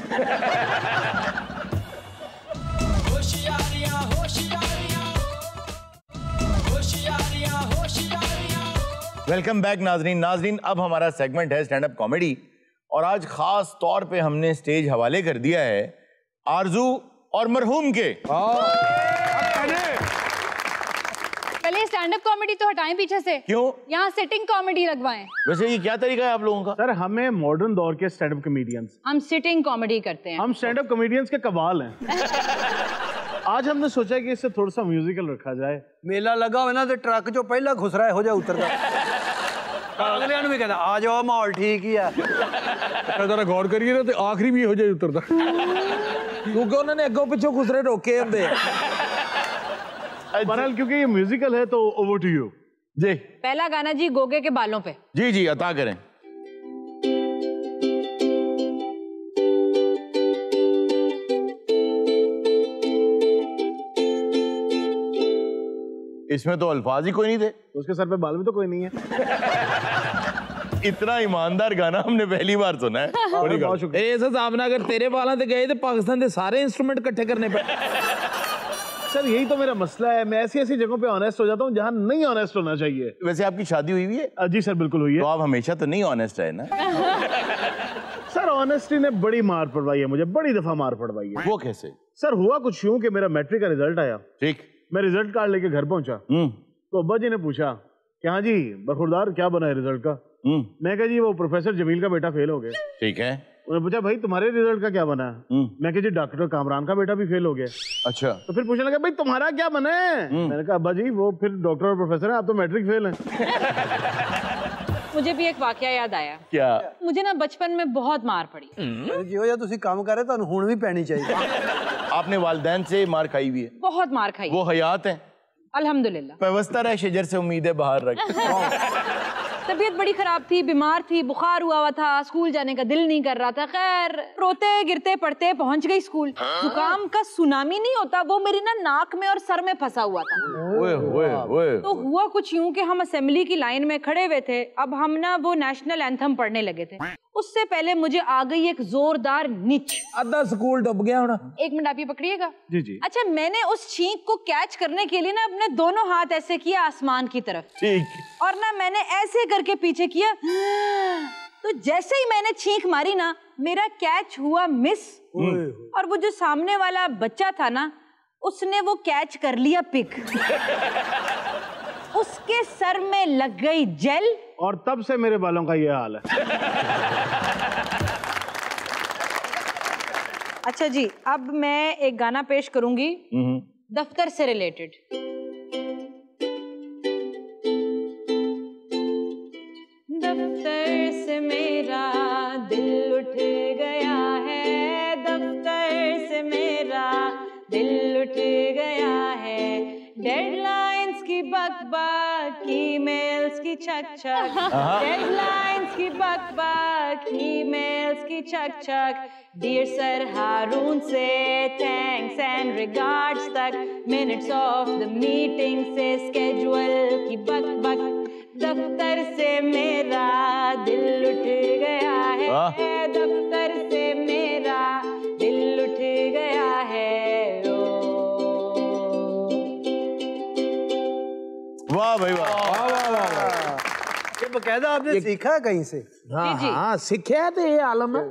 वेलकम बैक नाजरीन, अब हमारा सेगमेंट है स्टैंड अप कॉमेडी और आज खास तौर पे हमने स्टेज हवाले कर दिया है आरजू और मरहूम के। पहले स्टैंड अप कॉमेडी तो हटाएं पीछे से। क्यों? यहाँ सिटिंग कॉमेडी लगवाएं। वैसे ये क्या तरीका है आप लोगों का? सर हमें मॉडर्न दौर के स्टैंड अप कॉमेडियंस, हम सिटिंग कॉमेडी करते हैं। हम स्टैंड अप कॉमेडियंस के कवाल हैं। आज हमने सोचा कि इससे थोड़ा सा म्यूजिकल रखा जाए। मेला लगा हो ना तो ट्रक चो पहला घुसरा हो जाए उतरदा। अगले भी कहना आ जाओ माहौल ठीक ही है। जरा गौर करिए ना तो आखिरी भी हो जाए उतरदा, क्योंकि उन्होंने अगों पिछों खुसरे रोके होंगे। बहरहाल क्योंकि ये म्यूजिकल है तो ओवर टू यू। जी पहला गाना जी गोगे के बालों पे। जी जी अता करें। इसमें तो अल्फाज ही कोई नहीं थे। तो उसके सर पे बाल भी तो कोई नहीं है। इतना ईमानदार गाना हमने पहली बार सुना है। बहुत शुक्रिया। इस हिसाब से अगर तेरे बालों ते गए तो पाकिस्तान के सारे इंस्ट्रूमेंट इकट्ठे करने पे। सर यही तो मेरा मसला है, मैं ऐसी ऐसी जगहों पे ऑनेस्ट हो जाता हूँ जहाँ नहीं ऑनेस्ट होना चाहिए। वैसे आपकी शादी हुई है? जी सर बिल्कुल हुई तो है। आप हमेशा तो नहीं ऑनेस्ट है ना? सर ऑनेस्टी ने बड़ी मार पड़वाई है मुझे, बड़ी दफा मार पड़वाई है। वो कैसे? सर हुआ कुछ यूं कि मेरा मैट्रिक का रिजल्ट आया, ठीक। मैं रिजल्ट कार्ड लेके घर पहुंचा तो अब्बा जी ने पूछा कि हाँ जी बरखुरदार क्या बना है रिजल्ट का। मैं कहा जी वो प्रोफेसर जमील का बेटा फेल हो गया। ठीक है। उन्होंने पूछा भाई तुम्हारे रिजल्ट का क्या बना है? मैं कहा जी डॉक्टर कामरान का बेटा भी फेल हो गया। अच्छा। तो फिर पूछने लगा भाई तुम्हारा क्या बना है? मैंने कहा अब्बा जी वो फिर डॉक्टर और प्रोफेसर है, आप तो मैट्रिक फेल हैं। मुझे भी एक वाकया याद आया। क्या? मुझे ना बचपन में बहुत मार पड़ी। जिहो जिहा तुसीं काम कर रहे तुहानूं हुण भी पैनी चाहिए। आपने वालिदैन से मार खाई हुई है? बहुत मार खाई। वो हयात है? अल्हम्दुलिल्लाह। व्यवस्था रहे शजर से उम्मीदें बाहर रख। तबीयत बड़ी खराब थी, बीमार थी, बुखार हुआ था, स्कूल जाने का दिल नहीं कर रहा था। खैर रोते गिरते पड़ते पहुंच गई स्कूल। जुकाम का सुनामी नहीं होता वो मेरी ना नाक में और सर में फंसा हुआ था। ओए ओए ओए। तो हुआ कुछ यूं कि हम असेंबली की लाइन में खड़े हुए थे। अब हम ना वो नेशनल एंथम पढ़ने लगे थे। उससे पहले मुझे आ गई एक जोरदार नीच। आधा स्कूल डूब गया होना। एक मिनट आप ये पकड़िएगा। जी जी। अच्छा मैंने उस छींक को कैच करने के लिए ना अपने दोनों हाथ ऐसे किया आसमान की तरफ। ठीक। और ना मैंने ऐसे करके पीछे किया। तो जैसे ही मैंने छींक मारी ना मेरा कैच हुआ मिस। और वो जो सामने वाला बच्चा था ना उसने वो कैच कर लिया पिक। उसके सर में लग गई जेल और तब से मेरे बालों का ये हाल है। अच्छा जी अब मैं एक गाना पेश करूंगी दफ्तर से रिलेटेड। दफ्तर से मेरा दिल उठ दिल उठ गया है। डेडलाइंस की बकबक, ईमेल्स की छक छक, डेडलाइंस की बकबक, ईमेल्स की छक छक, डियर सर हारून से थैंक्स एंड रिगार्ड्स तक, मिनट्स ऑफ द मीटिंग से स्केड्यूल की बकबक, दफ्तर से मेरा दिल उठ गया है, दफ्तर से मेरा दिल उठ गया है। वाह भाई वाह, वाह वाह वाह, ये बकायदा आपने सीखा है कहीं से? हाँ जी। हाँ सीखे तो ये आलम है।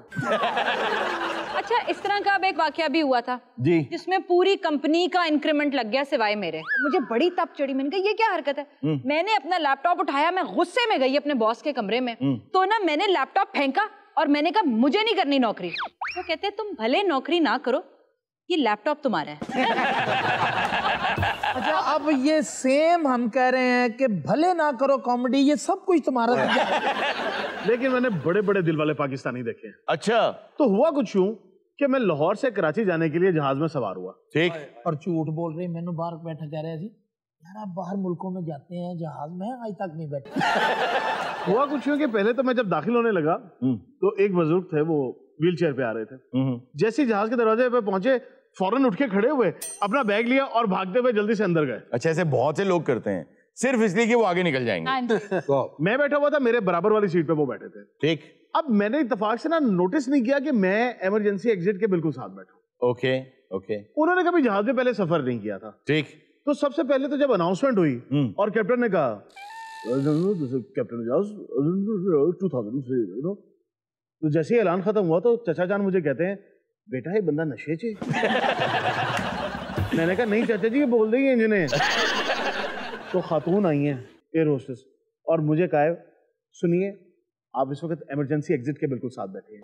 अच्छा, इस तरह का अब एक वाकया भी हुआ था जी। जिसमें पूरी कंपनी का इंक्रीमेंट लग गया सिवाय मेरे। मुझे बड़ी तप चढ़ी, मैंने कहा ये क्या हरकत है। मैंने अपना लैपटॉप उठाया, मैं गुस्से में गई अपने बॉस के कमरे में, तो ना मैंने लैपटॉप फेंका और मैंने कहा मुझे नहीं करनी नौकरी। वो कहते तुम भले नौकरी ना करो, ये लैपटॉप तुम्हारा है। अच्छा, अब ये सेम हम कह रहे हैं कि भले ना करो कॉमेडी, ये सब कुछ तुम्हारा है। लेकिन मैंने बड़े बड़े दिल वाले पाकिस्तानी देखे हैं। अच्छा, तो हुआ कुछ यूं कि मैं लाहौर से कराची जाने के लिए जहाज में सवार हुआ। ठीक। और झूठ बोल रहे, मैंने बाहर बैठा कह रहे थे यार आप बाहर मुल्कों में जाते हैं जहाज में, आज तक नहीं बैठे। हुआ कुछ यूं कि पहले तो मैं जब दाखिल होने लगा तो एक बुजुर्ग थे, वो व्हील चेयर पे आ रहे थे। जैसे ही जहाज के दरवाजे पे पहुंचे, फौरन उठ के खड़े हुए, अपना बैग लिया और भागते हुए जल्दी से अंदर गए। अच्छा, ऐसे बहुत से लोग करते हैं सिर्फ इसलिए कि वो आगे निकल जाएंगे। मैं बैठा हुआ था, मेरे बराबर वाली सीट पे वो बैठे थे। ठीक। अब मैंने इत्तेफाक से ना नोटिस नहीं किया कि मैं इमरजेंसी एग्जिट के बिल्कुल साथ बैठा। Okay okay. उन्होंने कभी जहाज में पहले सफर नहीं किया था। ठीक। तो सबसे पहले तो जब अनाउंसमेंट हुई और कैप्टन ने कहा कैप्टन जहाज 2003, तो जैसे ही ऐलान खत्म हुआ तो चचा जान मुझे कहते हैं बेटा ये बंदा नशे चे। मैंने कहा नहीं चाचा जी, ये बोल रही है इंजने। तो खातून आई हैं एयर होस्टेस और मुझे कहा सुनिए आप इस वक्त इमरजेंसी एग्जिट के बिल्कुल साथ बैठे हैं।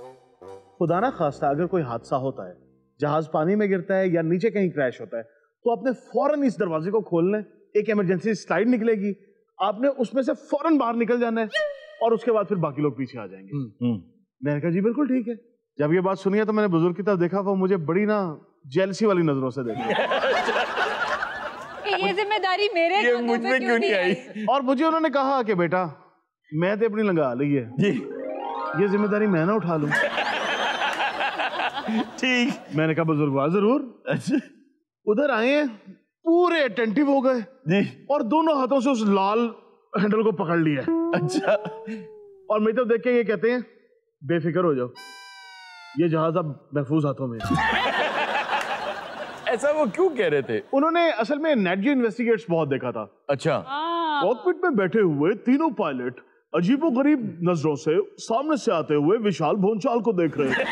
खुदा ना खास्ता अगर कोई हादसा होता है, जहाज पानी में गिरता है या नीचे कहीं क्रैश होता है, तो आपने फौरन इस दरवाजे को खोलना है, एक इमरजेंसी स्लाइड निकलेगी, आपने उसमें से फौरन बाहर निकल जाना है और उसके बाद फिर बाकी लोग पीछे आ जाएंगे। मैंने कहा जी बिल्कुल ठीक है। जब ये बात सुनी है तो मैंने बुजुर्ग की तरफ देखा, वो मुझे बड़ी ना जेलसी वाली नजरों से देखा। ये जिम्मेदारी मेरे ये मुझ में क्यों नहीं आई? और मुझे उन्होंने कहा कि बेटा मैं तो अपनी लंगा ली है जी, ये जिम्मेदारी मैं ना उठा लूं। ठीक। मैंने कहा बुजुर्ग जरूर। अच्छा। उधर आए हैं, पूरे अटेंटिव हो गए जी, और दोनों हाथों से उस लाल हैंडल को पकड़ लिया। अच्छा। और मैं तो देख के ये कहते हैं बेफिक्र हो जाओ, ये जहाज अब महफूज हाथों में है। ऐसा वो क्यों कह रहे थे? उन्होंने असल में नेट जियो इन्वेस्टिगेट्स बहुत देखा था। अच्छा। कॉकपिट में बैठे हुए तीनों पायलट अजीबोगरीब नजरों से सामने से आते हुए विशाल भोंचाल को देख रहे थे।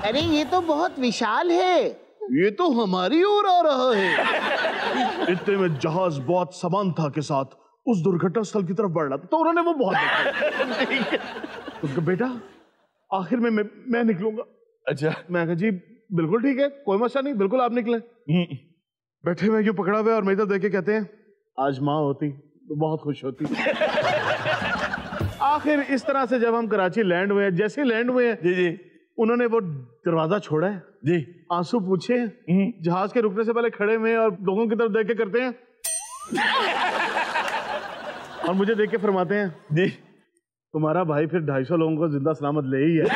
अरे ये तो बहुत विशाल है, ये तो हमारी ओर आ रहा है। इतने में जहाज बहुत समानता के साथ उस दुर्घटना स्थल की तरफ बढ़ रहा था, तो उन्होंने वो बहुत देखा। उनका बेटा आखिर में मैं निकलूंगा। अच्छा। मैं कहा जी बिल्कुल ठीक है, कोई मसला नहीं, बिल्कुल आप निकले। बैठे हुए क्यों पकड़ा हुआ और मैं तो देख के कहते हैं आज माँ होती तो बहुत खुश होती। आखिर इस तरह से जब हम कराची लैंड हुए, जैसे लैंड हुए जी जी, उन्होंने वो दरवाजा छोड़ा है जी, आंसू पूछे, जहाज के रुकने से पहले खड़े हुए और लोगों की तरफ देख के करते हैं और मुझे देख के फरमाते हैं जी, तुम्हारा भाई फिर 250 लोगों को जिंदा सलामत ले ही है।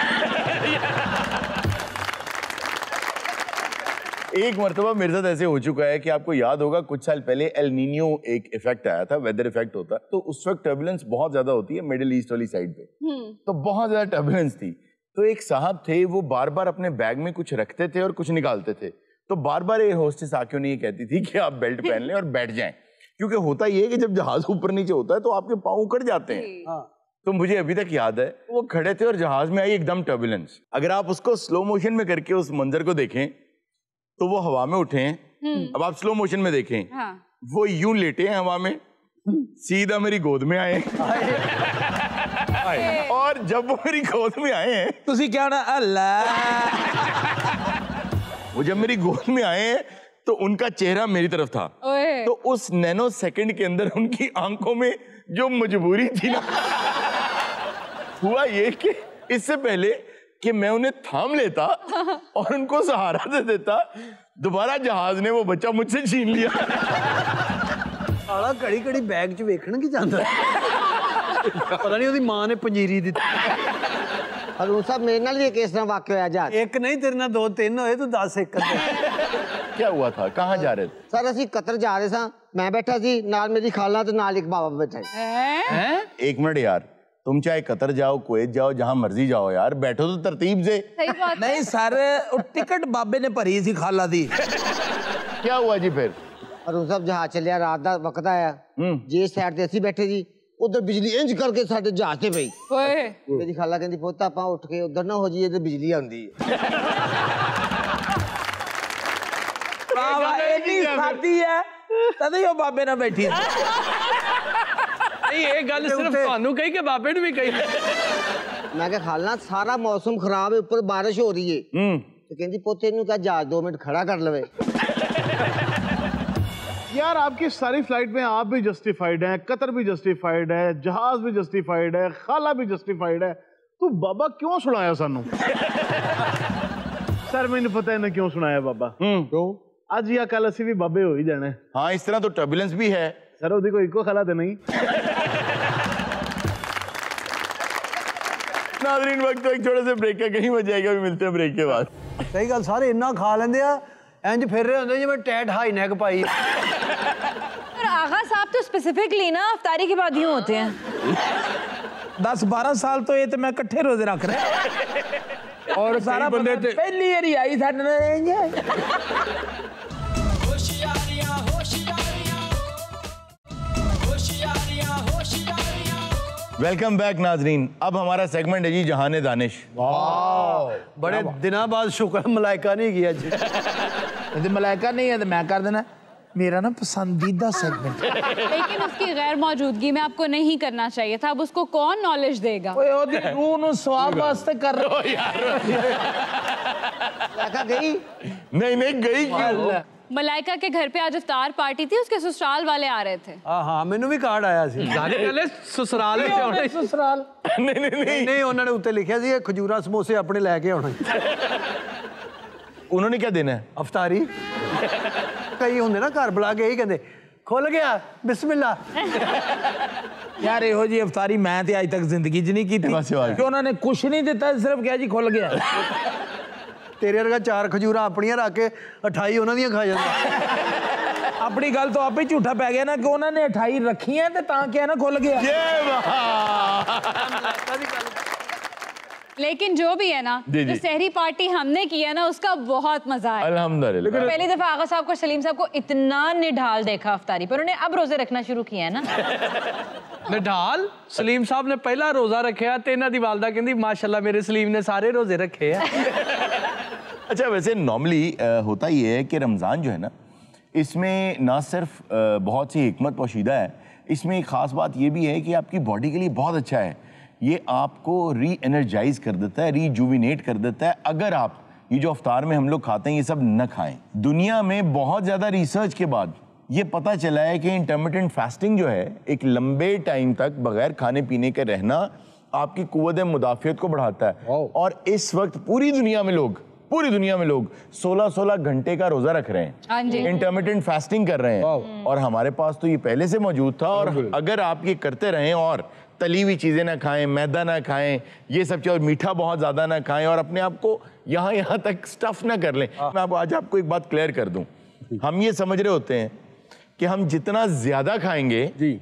एक मरतबा मेरे साथ ऐसे हो चुका है कि आपको याद होगा कुछ साल पहले एल नीनियो एक इफेक्ट आया था, वेदर इफेक्ट होता है, तो उस वक्त टर्बुलेंस बहुत ज्यादा होती है मिडिल ईस्ट वाली साइड पे, तो बहुत ज्यादा टर्बुलेंस थी। तो एक साहब थे, वो बार बार अपने बैग में कुछ रखते थे और कुछ निकालते थे, तो बार बार एयर होस्टेस आके उन्हें ये कहती थी कि आप बेल्ट पहन लें और बैठ जाएं, क्योंकि होता ये है कि जब जहाज ऊपर नीचे होता है तो आपके पाँव उखड़ जाते हैं। तो मुझे अभी तक याद है वो खड़े थे और जहाज में आई एकदम टर्बुलेंस। अगर आप उसको स्लो मोशन में करके उस मंजर को देखें तो वो हवा में उठे हैं। अब आप स्लो मोशन में देखें, वो यूं लेटे हैं हवा में, सीधा मेरी गोद में आए और जब वो मेरी गोद में आए हैं, तुसी क्या ना अल्लाह, वो जब मेरी गोद में आए हैं तो उनका चेहरा मेरी तरफ था, तो उस नैनो सेकंड के अंदर उनकी आंखों में जो मजबूरी थी ना, हुआ ये कि इससे पहले कि मैं उन्हें थाम लेता और उनको सहारा दे देता, दोबारा जहाज ने वो बच्चा मुझसे छीन लिया। आला घड़ी घड़ी बैग च वेखण की जांदा पता नहीं ओदी मां ने पंजीरी दी। हरून साहब मेरे नाल भी किस तरह वाकया होया जहाज? एक नहीं तेरे नाल 2-3 होए तू 10 एक क्या हुआ था, कहाँ जा रहे थे? सर ਅਸੀਂ कतर जा रहे सां, मैं बैठा सी, नाल मेरी खाला ते नाल एक बाबा बैठा है। एक मिनट यार, तुम चाहे कतर जाओ, कुवैत जाओ, जहां मर्जी जाओ यार, बैठो तो तरतीब से। सही बात नहीं सर, टिकट बाबे ने भरी सी खाला दी। क्या हुआ जी फिर? हरून साहब जहाज चलिया, रात दा वक्त आया, जिस साइड ते ਅਸੀਂ बैठे जी उधर बिजली इंज करके साडे जहाज ते पई। ओए मेरी खाला कहंदी पुੱਤ ਆਪਾਂ ਉੱਠ ਕੇ उधर ना हो जाइए ते बिजली आंदी है। बाबा एनी सादी है तदे ओ बाबे ना बैठी। नहीं ये गल सिर्फ ਤੁਹਾਨੂੰ ਕਹੀ ਕਿ ਬਾਬੇ ਨੂੰ ਵੀ ਕਹੀ। मैं क्या खाला सारा मौसम खराब है, ऊपर बारिश हो रही है, तो कहती पुੱਤ ਇਹਨੂੰ कहा जहाज 2 मिनट खड़ा कर लवे। यार आपकी सारी फ्लाइट में आप भी जस्टिफाइड हैं, कतर भी जस्टिफाइड है, जहाज भी जस्टिफाइड है, खाला भी जस्टिफाइड है, तो बाबा क्यों सुनाया सानू? सर मैंने पता है ना क्यों सुनाया बाबा। क्यों? आज या कल असी भी बाबे हो ही जाने। हाँ इस तरह तो टर्बुलेंस भी है। सर ओदी कोई इको खाला तो नहीं। नाज़रीन वक्त तो एक छोटे से ब्रेक का, कहीं बच जाएगा, मिलते हैं ब्रेक के बाद। सही गल सारे इन्ना खा लेंदे आ इंज फिर रहे होंदे जिवें टैट हाई नेक पाई। पर आगा साहब तो स्पेसिफिकली ना अफ्तारी के बाद यूं होते हैं। 10-12 साल तो ये तो मैं इकट्ठे रोजे रख रहा और सारा बंदे पहली बारी आई साडे नाल। वेलकम बैक नाजरीन। अब हमारा सेगमेंट है जी जहाने दानिश। बड़े दिनों बाद शुक्र मलाइका नहीं गया जी। यदि मलाइका नहीं है तो मैं कर देना, मेरा ना पसंदीदा सेगमेंट। लेकिन उसकी गैर मौजूदगी में आपको नहीं करना चाहिए था। अब उसको कौन नॉलेज देगा? ओए ओदी रूह नु स्वाब वास्ते कर रहा यार। मलाइका गई? नहीं नहीं गई क्यों? मलाइका के घर पे आज इफ्तार पार्टी थी, उसके ससुराल वाले आ रहे थे। हाँ मैनू भी कार्ड आया सी। जाने गले ससुराल है होने ससुराल। नहीं उन्होंने उत्ते लिखा सी खजूरा समोसे अपने लेके आने। उन्होंने क्या देना है? अफ्तारी। कई होंगे ना घर बुला के यही कहते खुल गया बिस्मिल्लाह। यार ਇਹੋ जी अफ्तारी मैं ते आज तक जिंदगी च नहीं की थी कि उन्होंने कुछ नहीं दिता, सिर्फ क्या जी खुल गया। तेरे वर्गा 4 खजूरा अपनियां रख के 28 उन्हां दियां खा जांदा। अपनी गल तो आप ही झूठा पै गया ना कि उन्होंने 28 रखी है तो क्या ना खुल गया। लेकिन जो भी है ना, जो सहरी पार्टी हमने की है ना, उसका बहुत मजा आया अल्हम्दुलिल्लाह। पहली दफा आगा साहब को सलीम साहब को इतना निढाल देखा अफ्तारी पर, उन्हें अब रोजे रखना शुरू किया है ना। निढाल सलीम साहब ने पहला रोजा रखा तो इन्हां दी वालदा कहंदी माशाल्लाह मेरे सलीम ने सारे रोजे रखे हैं। अच्छा वैसे नॉर्मली होता ये है कि रमज़ान जो है ना, इसमें ना सिर्फ बहुत सी हिकमत पोशीदा है, इसमें एक ख़ास बात ये भी है कि आपकी बॉडी के लिए बहुत अच्छा है। ये आपको री एनर्जाइज कर देता है, रीजुविनेट कर देता है, अगर आप ये जो अफ्तार में हम लोग खाते हैं ये सब न खाएं। दुनिया में बहुत ज़्यादा रिसर्च के बाद ये पता चला है कि इंटरमिटेंट फास्टिंग जो है, एक लंबे टाइम तक बगैर खाने पीने के रहना आपकी कुव्वत मुदाफ़ियत को बढ़ाता है। और इस वक्त पूरी दुनिया में लोग 16-16 घंटे का रोजा रख रहे हैं, इंटरमिटेंट फास्टिंग कर रहे हैं। और हमारे पास तो ये पहले से मौजूद था। और अगर आप ये करते रहें और तली हुई चीज़ें ना खाएं, मैदा ना खाएं, ये सब चीज़, और मीठा बहुत ज़्यादा ना खाएं, और अपने आप को यहाँ तक स्टफ ना कर लें। मैं आज आपको एक बात क्लियर कर दूं, हम ये समझ रहे होते हैं कि हम जितना ज़्यादा खाएंगे जी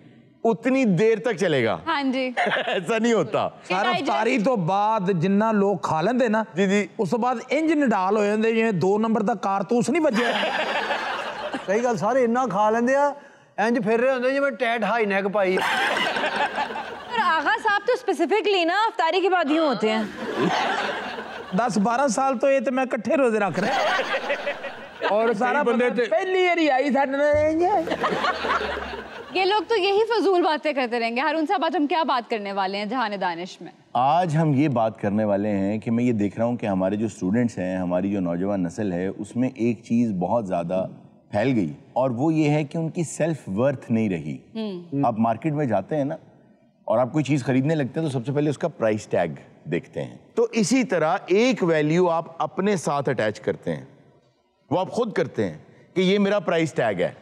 उतनी देर तक चलेगा। हाँ जी। ऐसा नहीं होता। सारा अफ्तारी तो बाद जिन्ना लोग खा लेंदे ना जी उस तो बाद इंज निडाल हो जाते जिवें 2 नंबर का कारतूस नहीं बजे। सही गल सारे इन्ना खा लेंदे आ इंज फिर रहे होंदे जिवें टैट हाई नेक पाई। पर आगा साहब तो स्पेसिफिकली ना अफ्तारी के बाद यूं होते हैं। 10-12 साल तो ये तो मैं इकट्ठे रोजे रख रहा और सारा बंदे पहली बारी आई साडे नाल। ये लोग तो यही फजूल बातें करते रहेंगे। हारून साहब आज हम क्या बात करने वाले हैं जहाने दानिश में? आज हम ये बात करने वाले हैं कि मैं ये देख रहा हूँ कि हमारे जो स्टूडेंट्स हैं, हमारी जो नौजवान नस्ल है, उसमें एक चीज़ बहुत ज़्यादा फैल गई और वो ये है कि उनकी सेल्फ वर्थ नहीं रही। आप मार्केट में जाते हैं ना और आप कोई चीज़ खरीदने लगते हैं तो सबसे पहले उसका प्राइस टैग देखते हैं। तो इसी तरह एक वैल्यू आप अपने साथ अटैच करते हैं, वो आप खुद करते हैं कि ये मेरा प्राइस टैग है,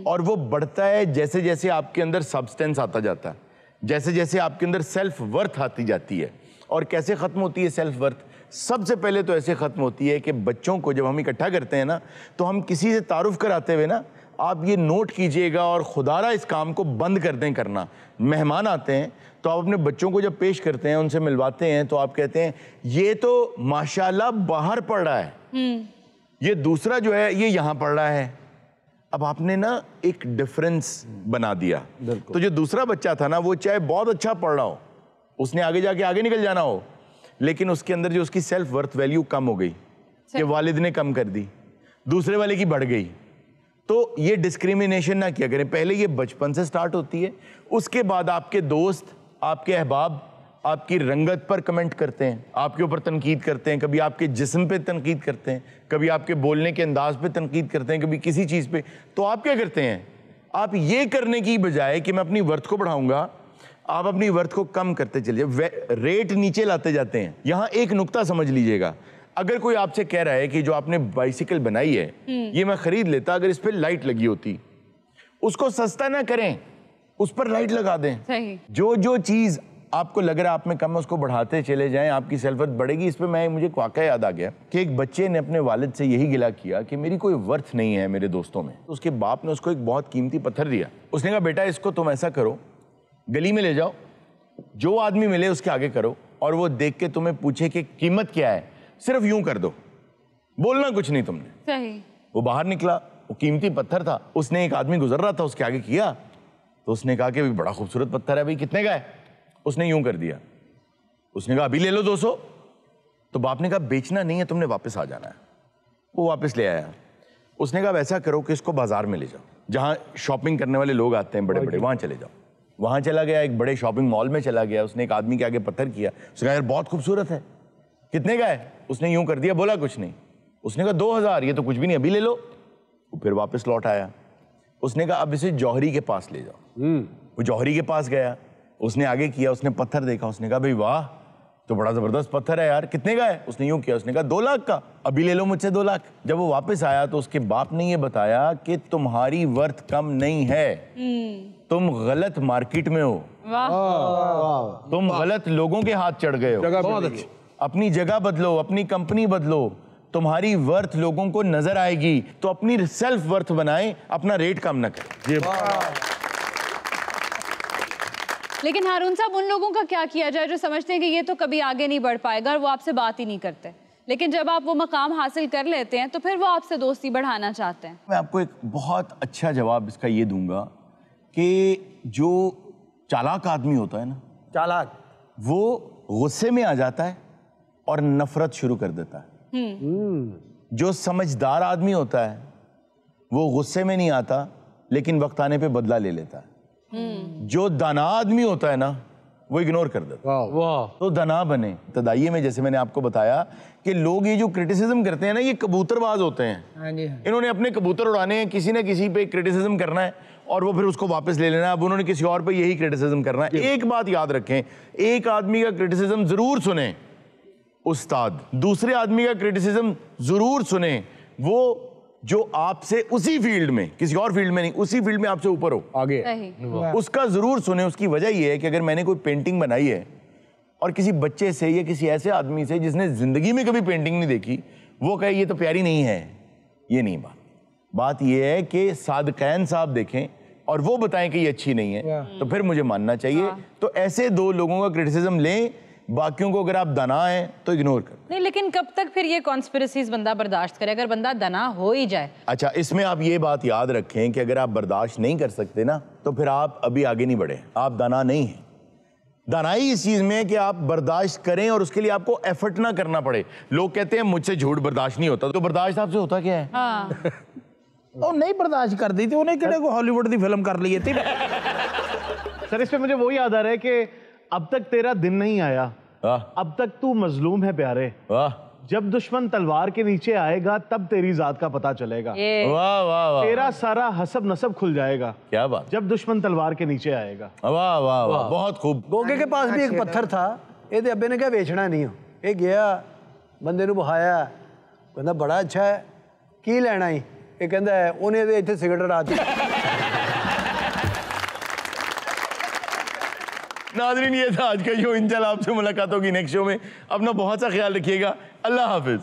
और वो बढ़ता है जैसे जैसे आपके अंदर सब्सटेंस आता जाता है, जैसे जैसे आपके अंदर सेल्फ वर्थ आती जाती है। और कैसे खत्म होती है सेल्फ वर्थ? सबसे पहले तो ऐसे खत्म होती है कि बच्चों को जब हम इकट्ठा करते हैं ना, तो हम किसी से तारुफ कराते हुए ना, आप ये नोट कीजिएगा और खुदारा इस काम को बंद कर दें करना। मेहमान आते हैं तो आप अपने बच्चों को जब पेश करते हैं, उनसे मिलवाते हैं, तो आप कहते हैं ये तो माशाल्लाह बाहर पढ़ रहा है, ये दूसरा जो है ये यहाँ पढ़ रहा है। अब आपने ना एक डिफरेंस बना दिया। तो जो दूसरा बच्चा था ना, वो चाहे बहुत अच्छा पढ़ रहा हो, उसने आगे जाके आगे निकल जाना हो, लेकिन उसके अंदर जो उसकी सेल्फ वर्थ वैल्यू कम हो गई कि वालिद ने कम कर दी, दूसरे वाले की बढ़ गई। तो ये डिस्क्रिमिनेशन ना किया करें। पहले ये बचपन से स्टार्ट होती है, उसके बाद आपके दोस्त, आपके अहबाब आपकी रंगत पर कमेंट करते हैं, आपके ऊपर तनकीद करते हैं, कभी आपके जिस्म पे तनकीद करते हैं, कभी आपके बोलने के अंदाज पे तनकीद करते हैं, कभी किसी चीज़ पे। तो आप क्या करते हैं? आप ये करने की बजाय कि मैं अपनी वर्थ को बढ़ाऊंगा, आप अपनी वर्थ को कम करते चलिए, रेट नीचे लाते जाते हैं। यहाँ एक नुक्ता समझ लीजिएगा, अगर कोई आपसे कह रहा है कि जो आपने बाइसिकल बनाई है ये मैं खरीद लेता अगर इस पर लाइट लगी होती, उसको सस्ता ना करें, उस पर लाइट लगा दें। सही। जो चीज़ आपको लग रहा है आप में कम है, उसको बढ़ाते चले जाएं, आपकी सेल्फ वर्थ बढ़ेगी। इस पर मुझे एक वाक़या याद आ गया कि एक बच्चे ने अपने वालिद से यही गिला किया कि मेरी कोई वर्थ नहीं है मेरे दोस्तों में। उसके बाप ने उसको एक बहुत कीमती पत्थर दिया। उसने कहा बेटा इसको तुम ऐसा करो, गली में ले जाओ, जो आदमी मिले उसके आगे करो, और वो देख के तुम्हें पूछे कि कीमत क्या है, सिर्फ यूं कर दो, बोलना कुछ नहीं तुमने। सही। वो बाहर निकला, वो कीमती पत्थर था, उसने एक आदमी गुजर रहा था उसके आगे किया, तो उसने कहा कि बड़ा खूबसूरत पत्थर है भाई, कितने का है? उसने यूं कर दिया, उसने कहा अभी ले लो 200। तो बाप ने कहा बेचना नहीं है, तुमने वापस आ जाना है। वो वापस ले आया। उसने कहा वैसा करो कि इसको बाजार में ले जाओ, जहाँ शॉपिंग करने वाले लोग आते हैं बड़े बड़े, वहाँ चले जाओ। वहाँ चला गया, एक बड़े शॉपिंग मॉल में चला गया, उसने एक आदमी के आगे पत्थर किया, उसने कहा यार बहुत खूबसूरत है, कितने का है? उसने यूं कर दिया, बोला कुछ नहीं। उसने कहा 2000, ये तो कुछ भी नहीं, अभी ले लो। वो फिर वापस लौट आया, उसने कहा अब इसे जौहरी के पास ले जाओ। वो जौहरी के पास गया, उसने आगे किया, उसने पत्थर देखा, उसने कहा भाई वाह तो बड़ा जबरदस्त पत्थर है यार, कितने का है? उसने यूं किया, उसने कहा 2 लाख का, अभी ले लो मुझसे 2 लाख। जब वो वापस आया तो उसके बाप ने ये बताया कि तुम्हारी वर्थ कम नहीं है, तुम गलत मार्केट में हो, तुम गलत लोगों के हाथ चढ़ गए हो। बहुत अच्छी। अपनी जगह बदलो, अपनी कंपनी बदलो, तुम्हारी वर्थ लोगों को नजर आएगी। तो अपनी सेल्फ वर्थ बनाएं, अपना रेट कम न करें। लेकिन हारून साहब, उन लोगों का क्या किया जाए जो समझते हैं कि ये तो कभी आगे नहीं बढ़ पाएगा और वो आपसे बात ही नहीं करते, लेकिन जब आप वो मकाम हासिल कर लेते हैं तो फिर वो आपसे दोस्ती बढ़ाना चाहते हैं? मैं आपको एक बहुत अच्छा जवाब इसका ये दूंगा कि जो चालाक आदमी होता है ना, चालाक, वो गुस्से में आ जाता है और नफरत शुरू कर देता है। जो समझदार आदमी होता है वो गुस्से में नहीं आता, लेकिन वक्त आने पे बदला ले लेता है। जो दाना आदमी होता है ना, वो इग्नोर कर देता है। वाह। तो दाना बने। तदाइये में जैसे मैंने आपको बताया कि लोग ये जो क्रिटिसिज्म करते हैं ना, ये कबूतरबाज होते हैं। इन्होंने अपने कबूतर उड़ाने हैं, किसी ना किसी पे क्रिटिसिज्म करना है और वो फिर उसको वापस ले लेना है। अब उन्होंने किसी और पे यही क्रिटिसिज्म करना है। एक बात याद रखें, एक आदमी का क्रिटिसिज्म जरूर सुने उस्ताद, दूसरे आदमी का क्रिटिसिज्म जरूर सुने वो जो आपसे उसी फील्ड में, किसी और फील्ड में नहीं, उसी फील्ड में आपसे ऊपर हो, आगे, उसका जरूर सुने। उसकी वजह यह है कि अगर मैंने कोई पेंटिंग बनाई है और किसी बच्चे से या किसी ऐसे आदमी से जिसने जिंदगी में कभी पेंटिंग नहीं देखी, वो कहे ये तो प्यारी नहीं है, ये नहीं बात यह है कि सादकैन साहब देखें और वो बताएं कि ये अच्छी नहीं है, तो फिर मुझे मानना चाहिए। तो ऐसे 2 लोगों का क्रिटिसिज्म लें, बाकियों को अगर आप दना हैं तो इग्नोर कर। नहीं, लेकिन कब तक फिर ये कॉन्स्पिरेसीज बंदा बर्दाश्त करे अगर बंदा दना हो ही जाए? अच्छा, इसमें आप ये बात याद रखें कि अगर आप बर्दाश्त नहीं कर सकते ना, तो फिर आप अभी आगे नहीं बढ़े, आप दाना नहीं हैं। दानाई इस चीज में है कि आप बर्दाश्त करें और उसके लिए आपको एफर्ट ना करना पड़े। लोग कहते हैं मुझसे झूठ बर्दाश्त नहीं होता, तो बर्दाश्त आपसे होता क्या है? हाँ। ਉਹ नहीं बर्दाश्त कर दी थी, उन्हें किहड़े को हॉलीवुड की फिल्म कर ली थी। सर इस पे मुझे वो याद आ रहा है कि अब तक तेरा दिन नहीं आया, अब तक तू मजलूम है प्यारे, जब दुश्मन तलवार के नीचे आएगा तब तेरी जात का पता चलेगा। वाह वाह वाह, तेरा सारा हसब नसब खुल जाएगा। क्या बात, जब दुश्मन तलवार के नीचे आएगा। वाह वाह वाह, बहुत खूब। गोगे के पास भी एक पत्थर था, ਇਹਦੇ ਅੱਬੇ ਨੇ ਕਿਹਾ ਵੇਚਣਾ ਨਹੀਂ ਹੋ। ਇਹ ਗਿਆ ਬੰਦੇ ਨੂੰ ਬਹਾਇਆ, ਕਹਿੰਦਾ ਬੜਾ ਅੱਛਾ ਹੈ, ਕੀ ਲੈਣਾ ਹੀ? ਇਹ ਕਹਿੰਦਾ ਉਹਨੇ ਇਹਦੇ ਇੱਥੇ ਸਿਗਰਟ ਰਾਤ नाज़रीन ये था आज का शो। इंशाल्लाह आपसे मुलाकात होगी नेक्स्ट शो में। अपना बहुत सा ख्याल रखिएगा। अल्लाह हाफिज।